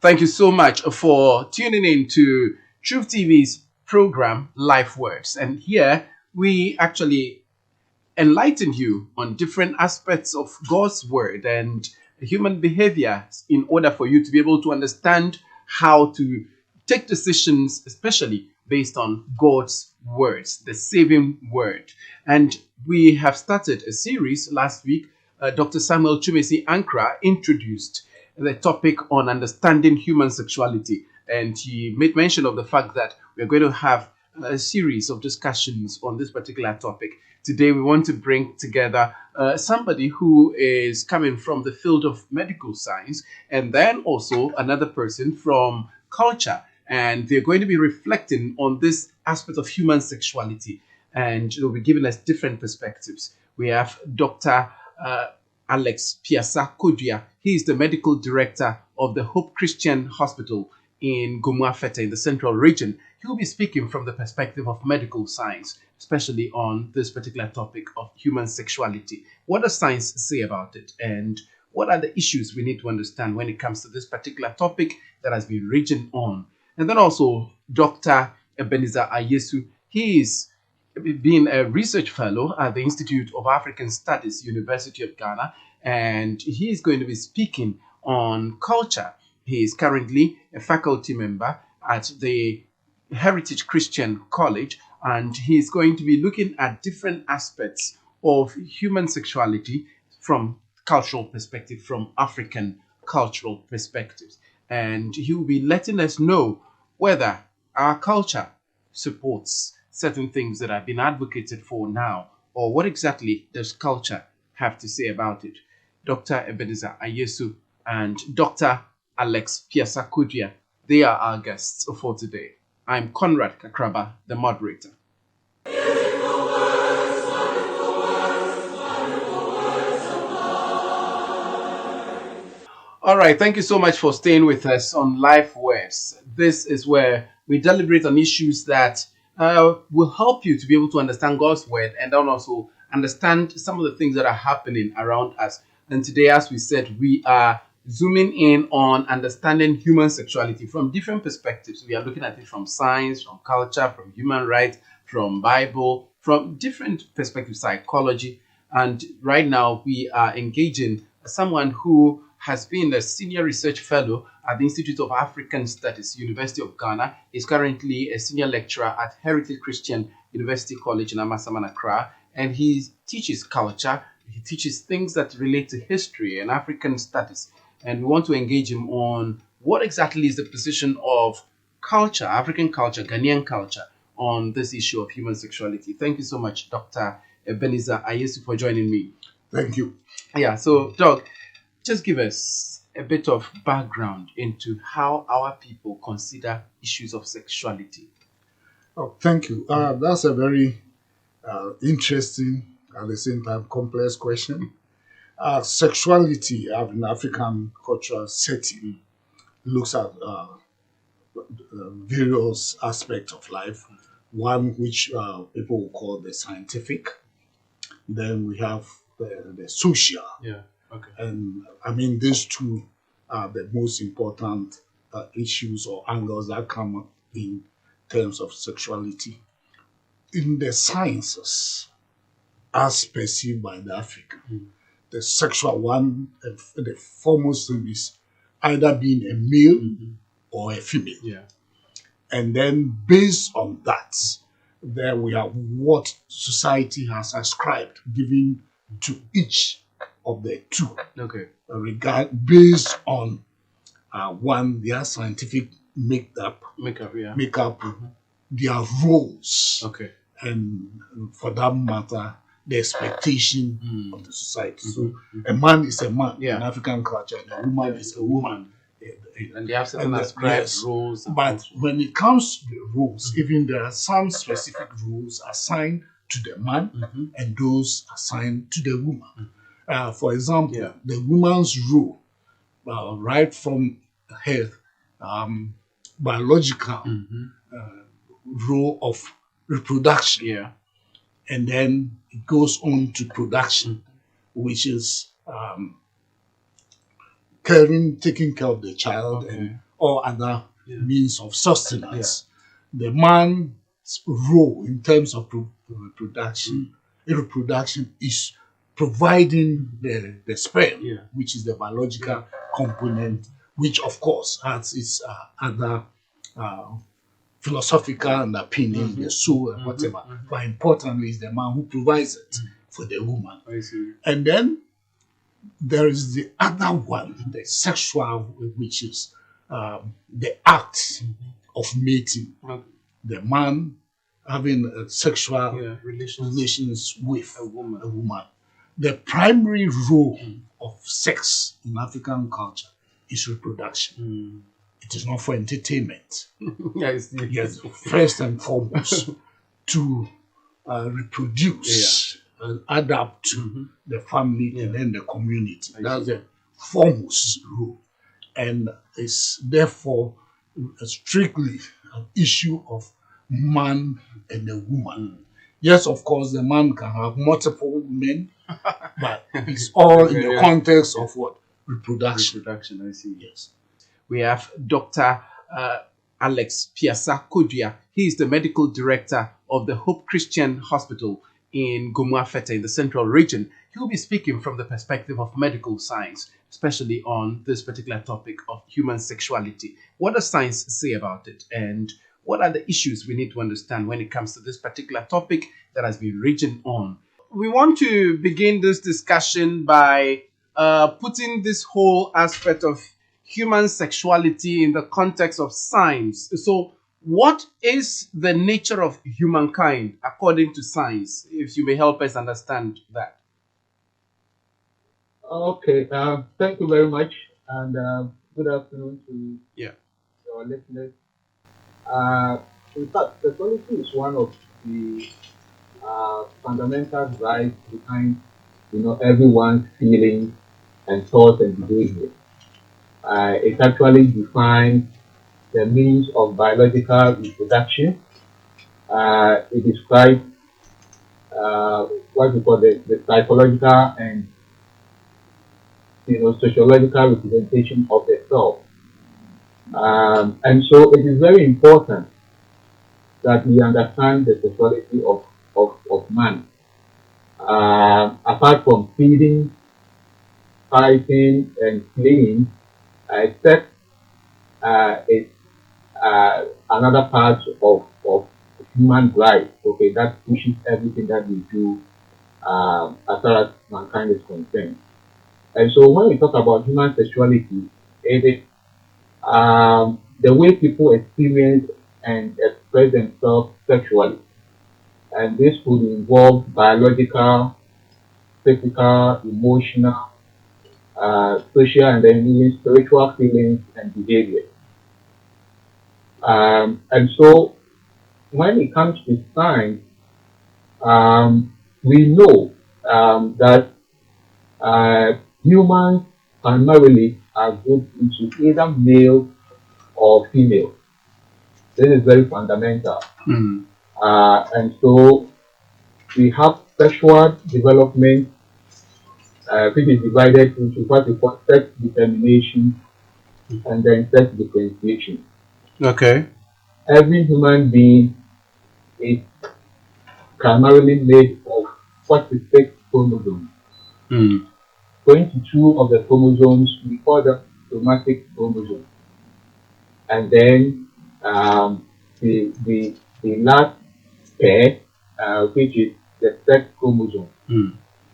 Thank you so much for tuning in to Truth TV's program Life Words. And here we actually enlighten you on different aspects of God's word and human behavior in order for you to be able to understand how to take decisions, especially based on God's words, the saving word. And we have started a series last week. Dr. Samuel Chumesi Ankra introduced the topic on understanding human sexuality. And he made mention of the fact that we're going to have a series of discussions on this particular topic. Today, we want to bring together somebody who is coming from the field of medical science, and then also another person from culture. And they're going to be reflecting on this aspect of human sexuality, and they'll be giving us different perspectives. We have Dr. Alex Piasa Kodia. He is the medical director of the Hope Christian Hospital in Gumuafete in the Central Region. He will be speaking from the perspective of medical science, especially on this particular topic of human sexuality. What does science say about it? And what are the issues we need to understand when it comes to this particular topic that has been raging on? And then also Dr. Ebenezer Ayesu. He is being a research fellow at the Institute of African Studies, University of Ghana, and he is going to be speaking on culture. He is currently a faculty member at the Heritage Christian College, and he is going to be looking at different aspects of human sexuality from cultural perspective, from African cultural perspectives. And he will be letting us know whether our culture supports certain things that have been advocated for now, or what exactly does culture have to say about it. Dr. Ebenezer Ayesu and Dr. Alex Piasa Kodia, they are our guests for today. I'm Conrad Kakraba, the moderator. All right, thank you so much for staying with us on Life Words. This is where we deliberate on issues that will help you to be able to understand God's word and then also understand some of the things that are happening around us. And today, as we said, we are zooming in on understanding human sexuality from different perspectives. We are looking at it from science, from culture, from human rights, from Bible, from different perspectives, psychology. And right now, we are engaging someone who has been a senior research fellow at the Institute of African Studies, University of Ghana. He's currently a senior lecturer at Heritage Christian University College in Amasaman, Accra, and he teaches culture. He teaches things that relate to history and African studies. And we want to engage him on what exactly is the position of culture, African culture, Ghanaian culture, on this issue of human sexuality. Thank you so much, Dr. Ebenezer Ayesu, for joining me. Thank you. Yeah, so, Doc, just give us a bit of background into how our people consider issues of sexuality. Oh, thank you. That's a very interesting, at the same time, complex question. Sexuality in African cultural setting looks at various aspects of life. One which people will call the scientific. Then we have the social. Yeah. Okay. And I mean, these two are the most important issues or angles that come up in terms of sexuality. In the sciences, as perceived by the African, the sexual one, the foremost thing is either being a male or a female. Yeah. And then based on that, there we have what society has ascribed, giving to each of the two. Okay. Based on one, their scientific makeup, their roles. Okay. And for that matter, the expectation of the society. So a man is a man in Yeah. African culture, and a woman is a woman. And they have certain ascribed Yes, rules. but when it comes to the rules, even there are some specific rules assigned to the man and those assigned to the woman. For example, Yeah. the woman's role, right from her biological role of reproduction, Yeah. and then it goes on to production, which is taking care of the child and all other means of sustenance. The man's role in terms of reproduction is providing the sperm, which is the biological component, which of course has its other philosophical underpinning, the soul and whatever. But importantly, is the man who provides it for the woman. I see. And then there is the other one, the sexual, which is the act of mating. The man having sexual relations with a woman. The primary role of sex in African culture is reproduction. It is not for entertainment. Yes, first and foremost, to reproduce and adapt to the family and then the community. That's the foremost rule. And it's therefore strictly an issue of man and a woman. Yes, of course, the man can have multiple men, but it's all in the context of what? Reproduction. Reproduction, I see. Yes. We have Dr. Alex Piasa Kodua. He is the medical director of the Hope Christian Hospital in Gomua-Fete in the Central Region. He will be speaking from the perspective of medical science, especially on this particular topic of human sexuality. What does science say about it? And what are the issues we need to understand when it comes to this particular topic that has been raging on? We want to begin this discussion by putting this whole aspect of human sexuality in the context of science. So, what is the nature of humankind according to science? If you may help us understand that. Okay, thank you very much, and good afternoon to our listeners. In fact, sexuality is one of the fundamental rights behind, everyone's feelings and thoughts and behavior. It actually defines the means of biological reproduction. It describes what we call the psychological and sociological representation of the self. And so it is very important that we understand the sexuality of man. Apart from feeding, fighting, and playing, sex is another part of human life, okay, that pushes everything that we do as far as mankind is concerned. And so when we talk about human sexuality, it is the way people experience and express themselves sexually. And this would involve biological, physical, emotional, social, and then even spiritual feelings and behavior. And so when it comes to science, we know that humans primarily are grouped into either male or female. This is very fundamental. And so we have sexual development, which is divided into what we call sex determination and then sex differentiation. Okay. Every human being is primarily made of 46 chromosomes. 22 of the chromosomes, we call them somatic chromosomes. And then the last pair, which is the sex chromosome,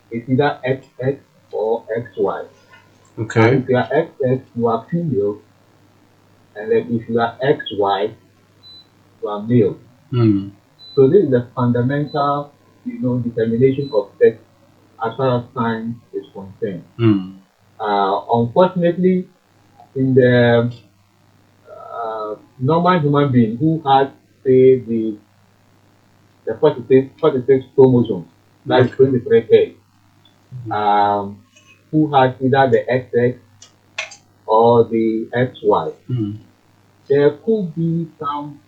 it's either XX or XY. Okay. If you are XX, you are female, and then if you are XY, you are male. So this is the fundamental determination of sex as far as science is concerned. Mm. Unfortunately, in the normal human being who has, say, the 46 chromosomes, that is Okay. 23 pairs, who has either the XX or the XY, Mm. there could be some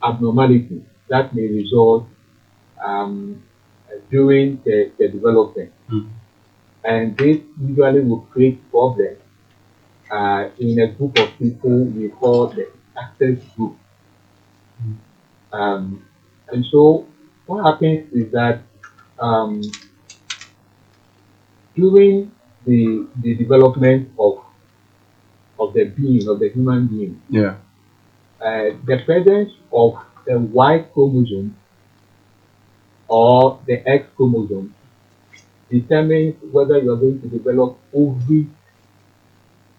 abnormality that may result um, during the development. Mm. And this usually will create problems in a group of people we call the access group. Um, and so what happens is that um, during the development of the being, of the human being, Yeah. the presence of the Y chromosome or the X chromosome determines whether you are going to develop ovary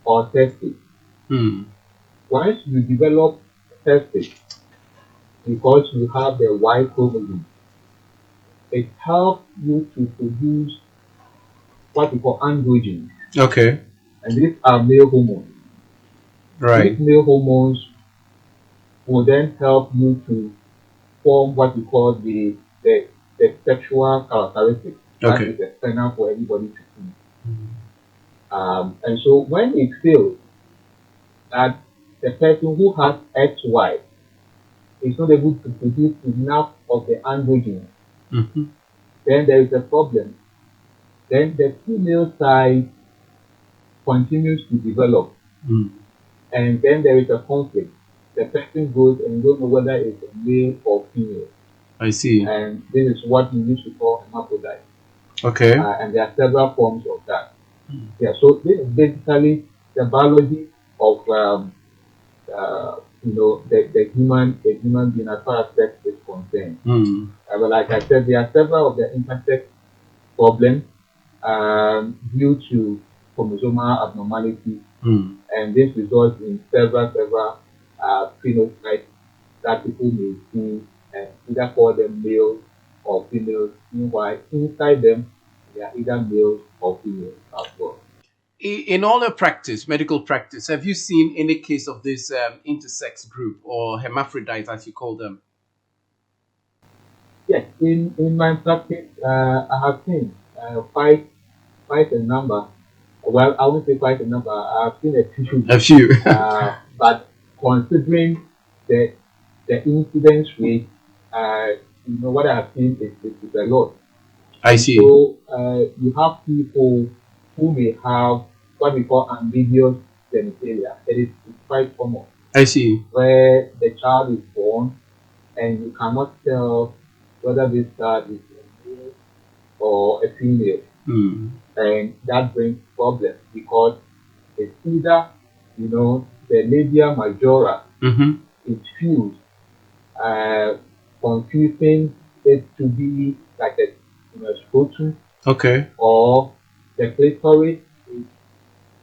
or testes. Mm. Once you develop testes, because you have the Y chromosome, it helps you to produce what we call androgens, Okay. and these are male hormones. These Right. male hormones will then help you to form what we call the sexual characteristics that Okay. is external for everybody to see. And so when it feels that the person who has XY is not able to produce enough of the androgen, Mm-hmm. then there is a problem. Then the female side continues to develop, Mm. and then there is a conflict. The person goes and don't know whether it's a male or female, I see. and this is what we used to call hermaphrodite. Okay. And there are several forms of that. Yeah, so this is basically the biology of the human being as far as sex is concerned. Mm. But like I said, there are several of the intersex problems due to chromosomal abnormality, Mm. and this results in several phenotypes that people may see and either call them male or females. Meanwhile, inside them, they are either males or females as well. In all your practice, medical practice, have you seen any case of this intersex group or hermaphrodites, as you call them? Yes, in my practice, I have seen quite a number. Well, I won't say quite a number. I've seen a few, A few. but considering the the incidence rate, what I have seen is a lot. I And see. so you have people who may have what we call ambiguous genitalia. It's quite common, I see. where the child is born and you cannot tell whether this child is a male or a female. Mm. And that brings problems because it's either, the labia majora Mm-hmm. is fused, uh, confusing it to be like a scrotum, Okay. or the clitoris is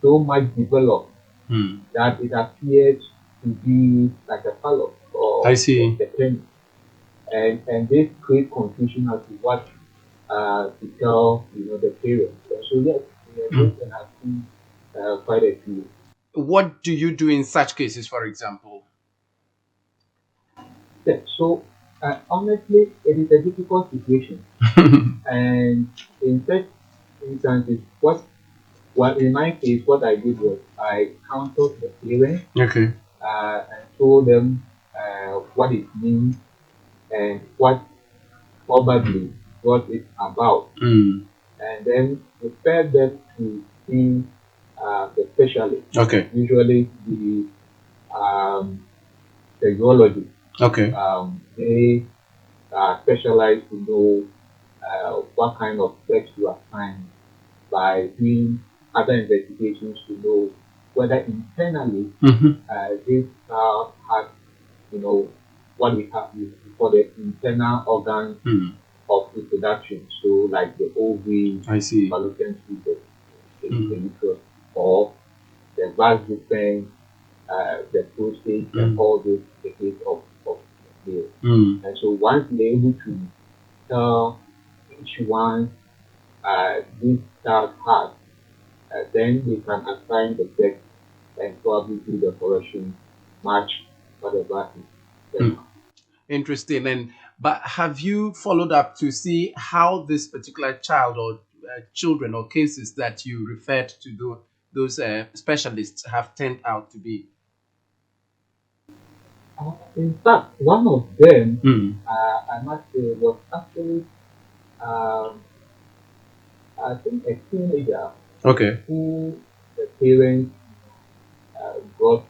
so much developed Mm. that it appears to be like a phallus I or see. the penis. And this creates confusion as to what to tell the parents. And so yes, this Mm. can have seen quite a few. What do you do in such cases, for example? Yeah, so honestly, it is a difficult situation, and in such instances, well, in my case, what I did was I counseled the parents Okay. and told them what it means and what probably what it's about, Mm. and then referred them to see the specialist, Okay. usually um, the urologist. Okay. They specialize to know what kind of sex you are trying by doing other investigations to know whether internally Mm-hmm. this has, what we call the internal organs Mm. of reproduction. So, like the ovary, I see. fallopian tube, the Mm. uterus, or the vas deferens, the prostate, and Mm. all those the case of male. Mm. And so, once they're able to tell which one this child has, then we can assign the sex and probably do the correction, match whatever is there. Hmm. Interesting. And but have you followed up to see how this particular child or children or cases that you referred to those specialists have turned out to be? In fact, one of them, Mm. I must say, was actually, um, I think, a teenager Okay. who the parents brought.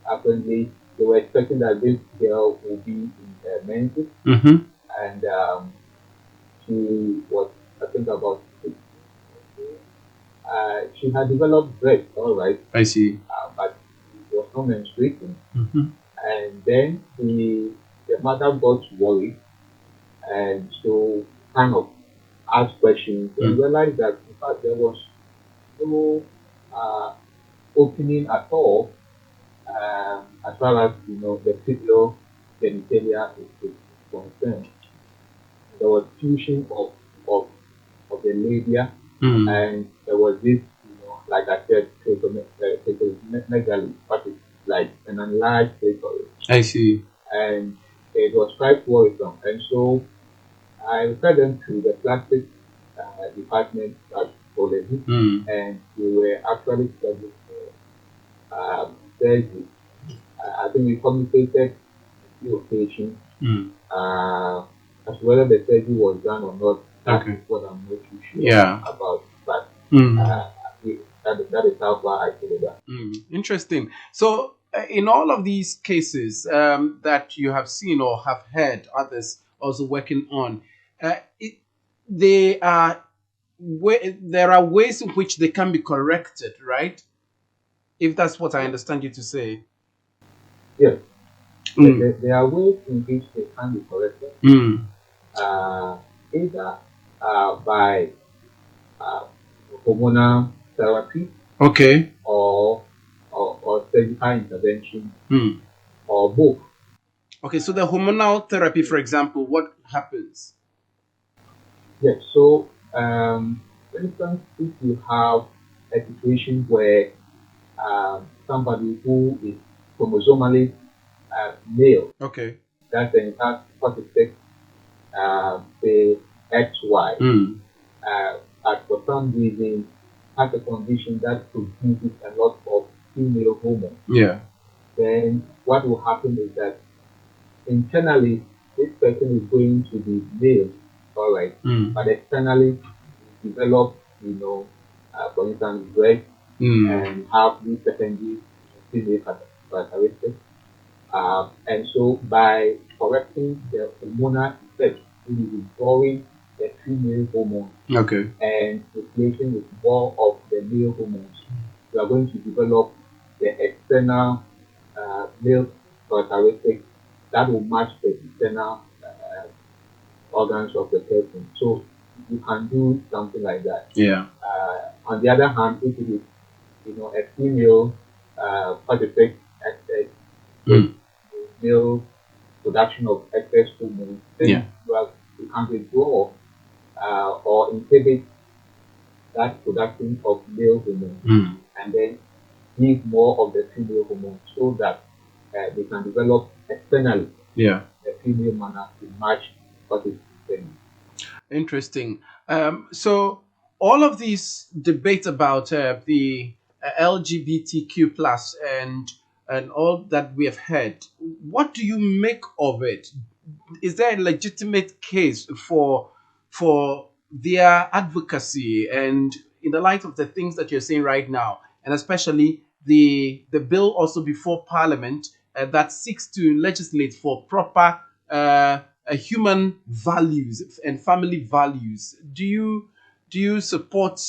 Apparently, they were expecting that this girl would be in her menses, Mm-hmm. and she was, I think, about 6. She had developed breast, all right, I see. but she was not menstruating. Mm-hmm. And then the mother got worried, and so kind of asked questions and Mm. realized that in fact there was no uh, opening at all, as far as the female genitalia is concerned. There was fusion of the labia, Mm. and there was this, like I said, megaly, but it's like an enlarged territory, I see. and it was quite worrisome. And so I referred them to the plastic department at Bolivia, Mm. and we were actually scheduled for surgery. I think we communicated a few occasions Mm. as to whether the surgery was done or not. That is Okay. what I'm not too sure Yeah. about. But Mm. uh, that is how far I feel that. Mm. Interesting. So, in all of these cases that you have seen or have heard others also working on, it, they are there are ways in which they can be corrected, right? If that's what I understand you to say. Yes, Mm. there are ways in which they can be corrected, Mm. uh, either by uh, hormonal therapy Okay. or, or surgical intervention Mm. or both. Okay. So the hormonal therapy, for example, what happens? Yes, so for instance, if you have a situation where somebody who is chromosomally male, Okay. that then has 46, say XY, Mm. but for some reason has a condition that produces a lot of female hormones, Yeah. then what will happen is that internally this person is going to be male, all right, Mm. but externally develop, for instance, breast Mm. and have these secondary female characteristics. And so by correcting the hormonal effect, it is withdrawing the female hormone Okay. and replacing with more of the male hormones, you are going to develop the external male characteristics that will match the internal organs of the person. So you can do something like that. Yeah. On the other hand, if it is a female participant with Mm. male production of excess hormones, Yeah. then you can withdraw or inhibit that production of male hormones Mm. and then give more of the female hormones so that they can develop externally Yeah. the female manner to match what is happening. Interesting. So all of these debate about the LGBTQ plus and all that we have heard, what do you make of it? Is there a legitimate case for their advocacy, and in the light of the things that you're saying right now, and especially the bill also before Parliament that seeks to legislate for proper human values and family values? Do you support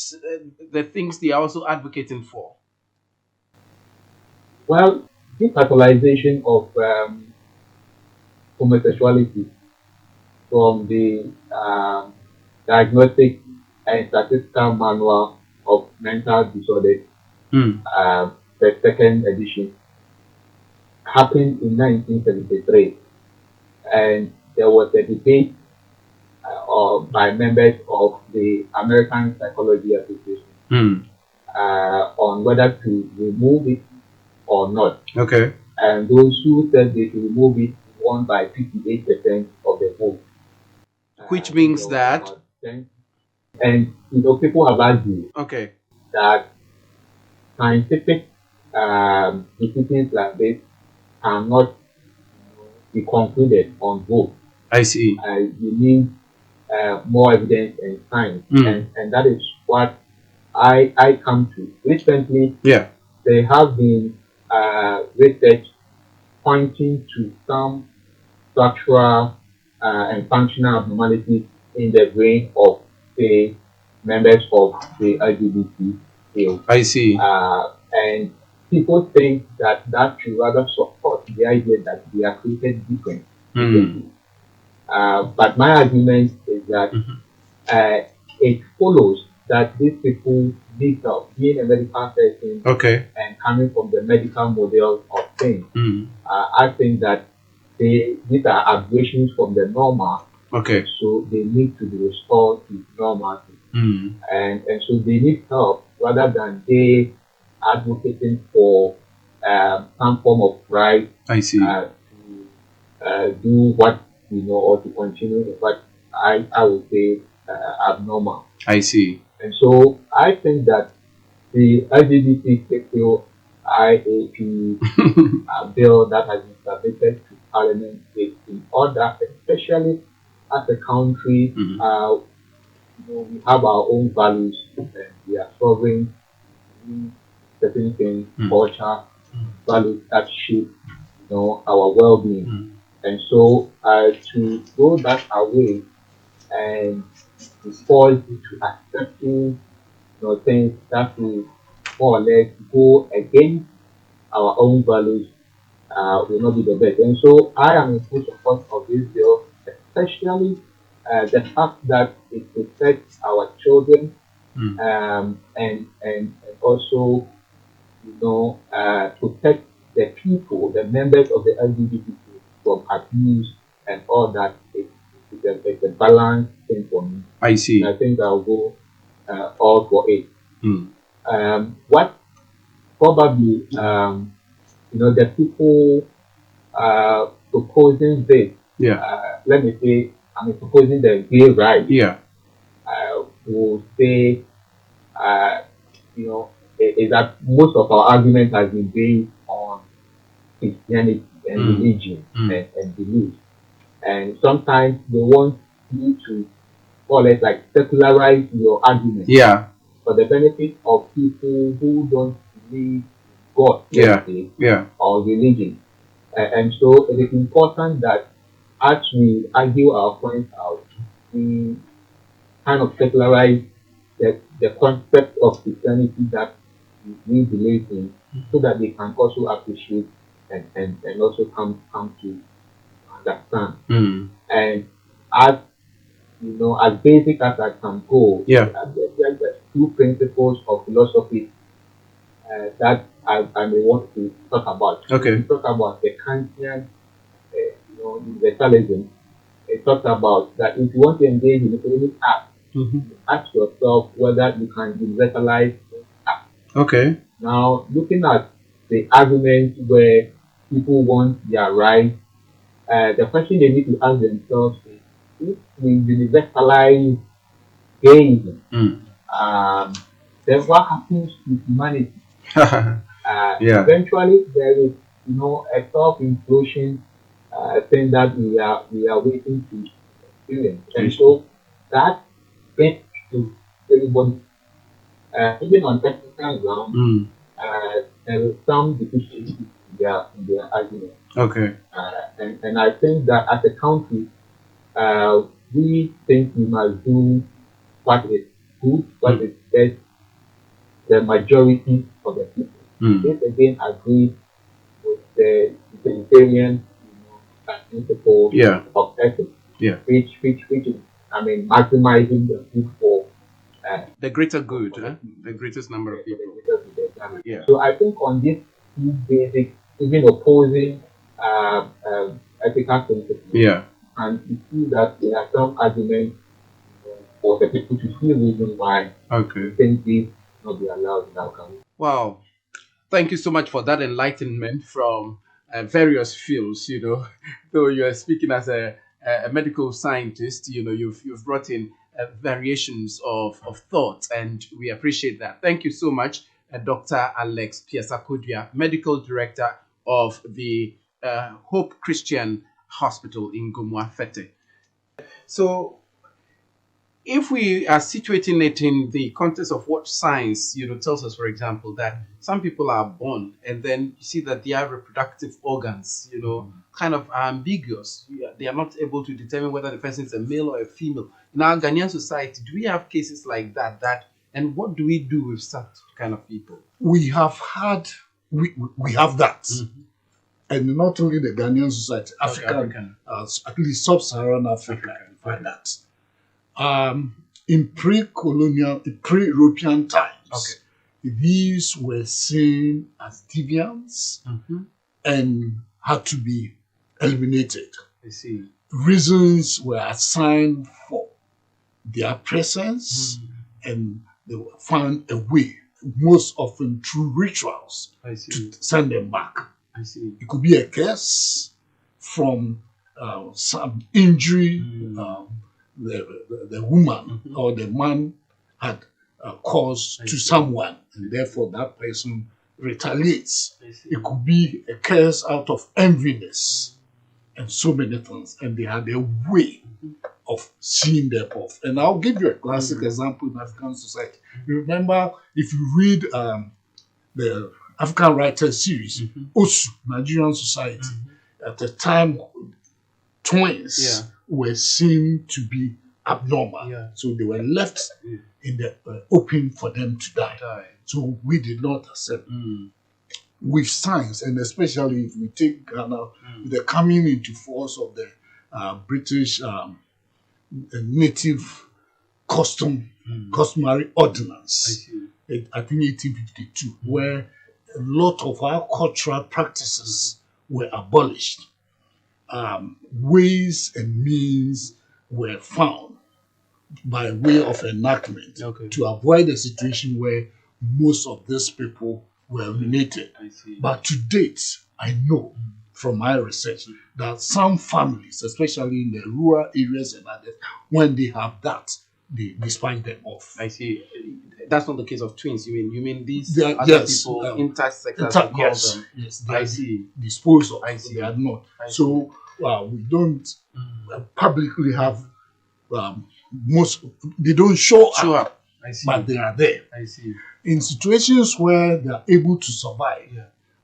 the things they are also advocating for? Well, depathologisation of homosexuality from the Diagnostic and Statistical Manual of Mental Disorders, Mm. the second edition, happened in 1973. And there was a debate by members of the American Psychology Association Mm. on whether to remove it or not. Okay. And those who said they should remove it won by 58% of the vote. Which There means was that. about 10. And people have argued Okay. that scientific decisions like this cannot be concluded on vote. I see. You need more evidence and science, Mm. and that is what I come to. Recently, Yeah. there have been research pointing to some structural and functional abnormalities in the brain of, say, members of the LGBT field. I see. And people think that that should rather support the idea that they are created different. Mm. But my argument is that it follows that these people need help, being a medical person Okay. and coming from the medical model of things. Mm. I think that these are aberrations from the normal, Okay. so they need to be restored to normality. Mm. And so they need help rather than they advocating for some form of right I see. to do what or to continue what I would say abnormal. I see. And so I think that the LGBTQ IAP bill that has been submitted to Parliament is in order, especially as a country. Mhm. We have our own values and we are sovereign in certain things, Mm. culture, values that shape our well-being. Mm. And so to go that away and be forced into accepting things that will more or less go against our own values will not be the best. And so I am in full support of this bill, especially the fact that it protects our children Mm. and also protect the people, the members of the LGBT from abuse and all that. It's a balanced thing for me. I see. And I think I'll go all for it. Mm. What probably the people proposing this, Yeah. let me say, proposing the gay rights, Yeah. will say, is that most of our argument has been based on Christianity and Mm. religion Mm. and beliefs. And sometimes they want you to more or less like secularize your argument Yeah. for the benefit of people who don't believe God, Yeah. let's say, Yeah. or religion. And so it is important that as we argue our points out, we kind of secularize the concept of Christianity that we believe in so that they can also appreciate and also come to understand. Mm. And as as basic as I can go, Yeah. there are two principles of philosophy that I may want to talk about. Okay. We talk about the Kantian, universalism. It talks about that if you want to engage in any act, Mhm. ask yourself whether you can universalize this act. Okay. Now, looking at the argument where people want their rights, the question they need to ask themselves is, if we universalize gayism, Mm. then what happens to humanity? Yeah. Eventually, there is, a self-implosion thing that we are waiting to experience, and so that brings to everybody, even on technical ground, Mm. there is some deficiency in their argument, Okay. and I think that as a country, we think we must do what is good, what is best, the majority of the people. Mm. This again agrees with the utilitarian principle Yeah. of ethics, Yeah. which is, maximizing the good for The greater good, huh? The greatest number of the people. greater good, exactly. Yeah. So I think on this two basic, even opposing ethical principles, Yeah. and you see that there are some arguments for the people to see reason why Okay. certain things not be allowed in our country. Wow. Thank you so much for that enlightenment from various fields. Though you are speaking as a medical scientist, you've brought in variations of thought, and we appreciate that. Thank you so much, Dr. Alex Piasakodua, medical director of the Hope Christian Hospital in Gumwa Fete. So, if we are situating it in the context of what science tells us, for example, that some people are born and then you see that their reproductive organs kind of are ambiguous. They are not able to determine whether the person is a male or a female. In our Ghanaian society, do we have cases like that, and what do we do with such kind of people? We have that. And not only the Ghanaian society, African. At least sub-Saharan Africa, find that. In pre-European times, these were seen as deviants and had to be eliminated. I see. Reasons were assigned for their presence, and they found a way, most often through rituals, to send them back. I see. It could be a curse from some injury the woman or the man had caused to someone, and therefore that person retaliates. It could be a curse out of enviness and so many things, and they had a way of seeing them off. And I'll give you a classic example in African society. You remember, if you read the African Writers series, OSU, Nigerian Society, at the time, twins were seen to be abnormal. So they were left in the open for them to die. So we did not accept. With science, and especially if we take Ghana, the coming into force of the British native customary ordinance, I think 1852, where a lot of our cultural practices were abolished. Ways and means were found by way of enactment to avoid a situation where most of these people were eliminated. But to date, I know from my research that some families, especially in the rural areas and others, when they have that, they despise them off. I see. That's not the case of twins. You mean these other people, intersex, as we call them? Yes, I see. Disposed of. I see. They are not. So we don't publicly have most. They don't show up. I see. But they are there. I see. In situations where they are able to survive,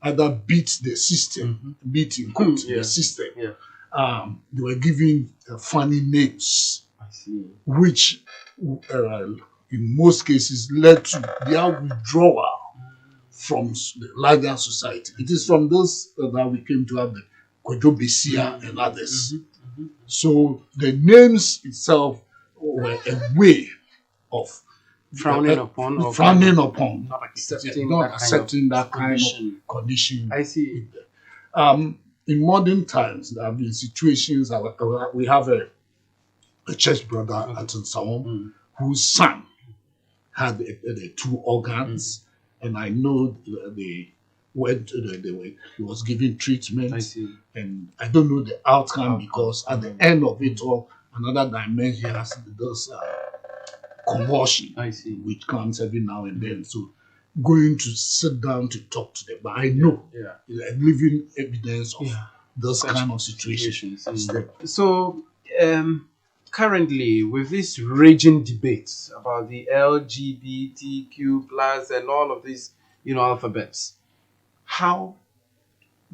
either beat the system, beat in quote the system, they were given funny names. I see. Which in most cases led to their withdrawal from the larger society. It is from those that we came to have the Kojo Besia and others. So the names itself were a way of frowning upon, not accepting that kind of condition. I see. In modern times, there have been situations. We have a church brother at Nsawam whose son had the two organs, and I know they went. He was given treatment. I see. And I don't know the outcome because at the end of it all, another dimension has those convulsion, which comes every now and then. So going to sit down to talk to them, but I know living evidence of those kind of situations. So currently, with this raging debates about the LGBTQ plus and all of these, alphabets, how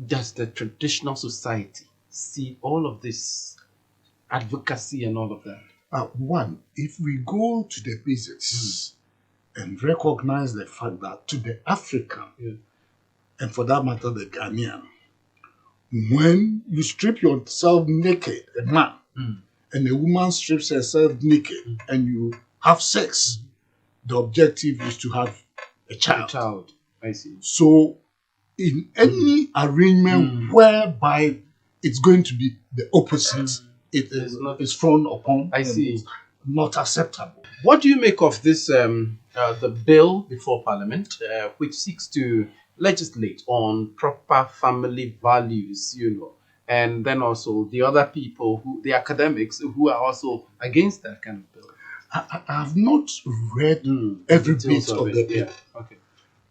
does the traditional society see all of this advocacy and all of that? One, if we go to the basics and recognize the fact that to the African, and for that matter the Ghanaian, when you strip yourself naked, a man, and a woman strips herself naked, and you have sex, the objective is to have a child. I see. So in any arrangement whereby it's going to be the opposite, it's frowned upon. I see. not acceptable. What do you make of this, the bill before Parliament, which seeks to legislate on proper family values, and then also the other people, the academics, who are also against that kind of bill? I have not read every Details bit of of it, the yeah. paper, Okay.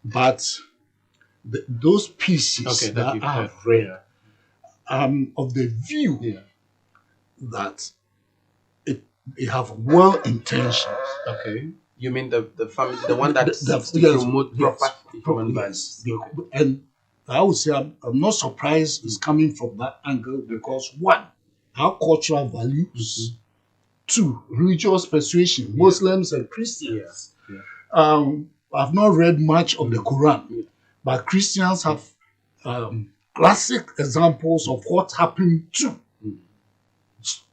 but those pieces Okay, that that you've I heard. have read, of the view Yeah. that they have well intentions. Okay. You mean the family, the one that seeks to yes, promote proper human yes. values? Okay. And I would say I'm not surprised it's coming from that angle because one, our cultural values, two, religious persuasion, Muslims and Christians. Yeah. I've not read much of the Quran, but Christians have classic examples of what happened to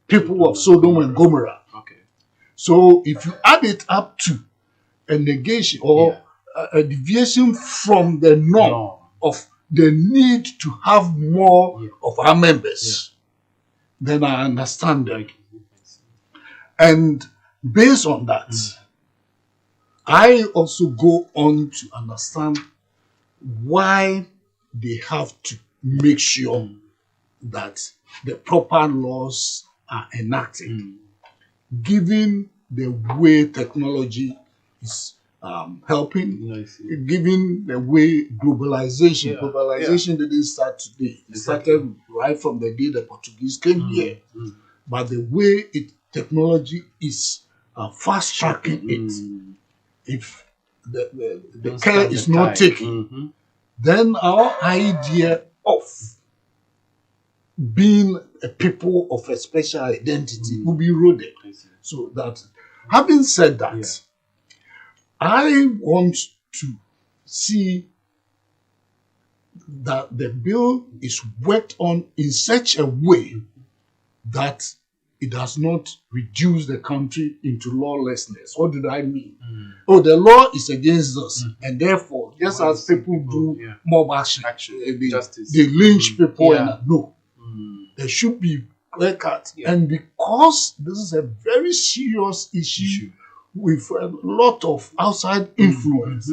people of Sodom and Gomorrah. Okay. So if you add it up to a negation or a deviation from the norm of the need to have more of our members, then I understand that. And based on that, I also go on to understand why they have to make sure that the proper laws are enacted, given the way technology is helping, given the way globalization didn't start today. It started right from the day the Portuguese came here. But the way technology is fast tracking it, if the care is not taken, then our idea of being a people of a special identity will be eroded. So that, having said that, I want to see that the bill is worked on in such a way that it does not reduce the country into lawlessness. What did I mean? Oh, the law is against us, and therefore, just as people do mob action, they lynch people. No, there should be clear cut. And because this is a very serious issue with a lot of outside influence,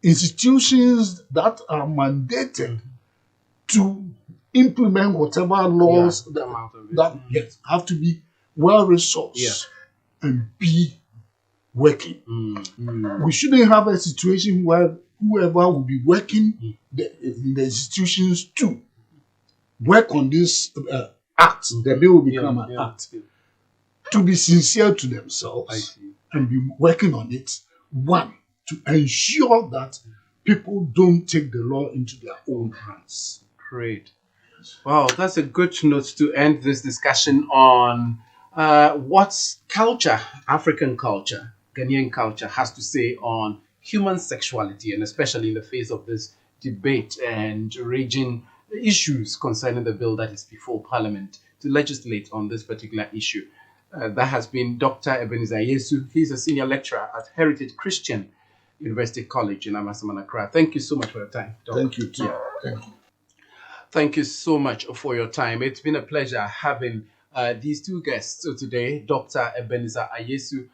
institutions that are mandated to implement whatever laws that have to be well resourced and be working. We shouldn't have a situation where whoever will be working in the institutions to work on this act, the bill will become an act, to be sincere to themselves and be working on it. One, to ensure that people don't take the law into their own hands. Great. Wow, that's a good note to end this discussion on what culture, African culture, Ghanaian culture has to say on human sexuality, and especially in the face of this debate and raging issues concerning the bill that is before Parliament to legislate on this particular issue. That has been Dr. Ebenezer Yesu. He's a senior lecturer at Heritage Christian University College in Amasaman, Accra. Thank you so much for your time, Doc. Thank you, too. Thank you. Thank you so much for your time. It's been a pleasure having these two guests today. Dr. Ebenezer Ayesu,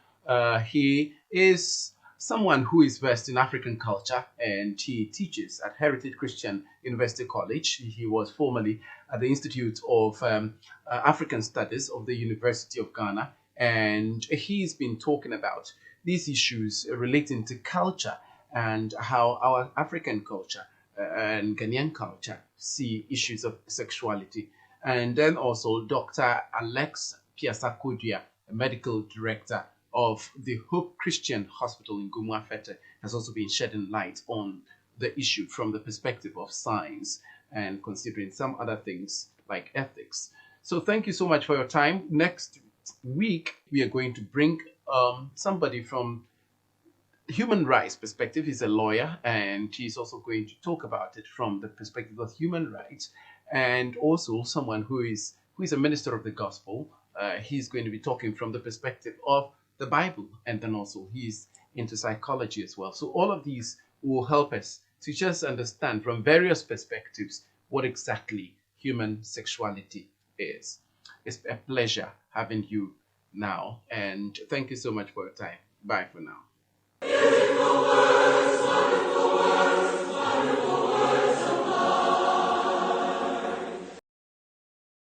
he is someone who is versed in African culture, and he teaches at Heritage Christian University College. He was formerly at the Institute of African Studies of the University of Ghana, and he's been talking about these issues relating to culture and how our African culture and Ghanaian culture see issues of sexuality. And then also Dr. Alex Piasakodia, a medical director of the Hope Christian Hospital in Gumuafete, has also been shedding light on the issue from the perspective of science and considering some other things like ethics. So thank you so much for your time. Next week, we are going to bring somebody from human rights perspective. He's a lawyer, and he's also going to talk about it from the perspective of human rights, and also someone who is a minister of the gospel. He's going to be talking from the perspective of the Bible, and then also he's into psychology as well. So all of these will help us to just understand from various perspectives what exactly human sexuality is. It's a pleasure having you now. And thank you so much for your time. Bye for now.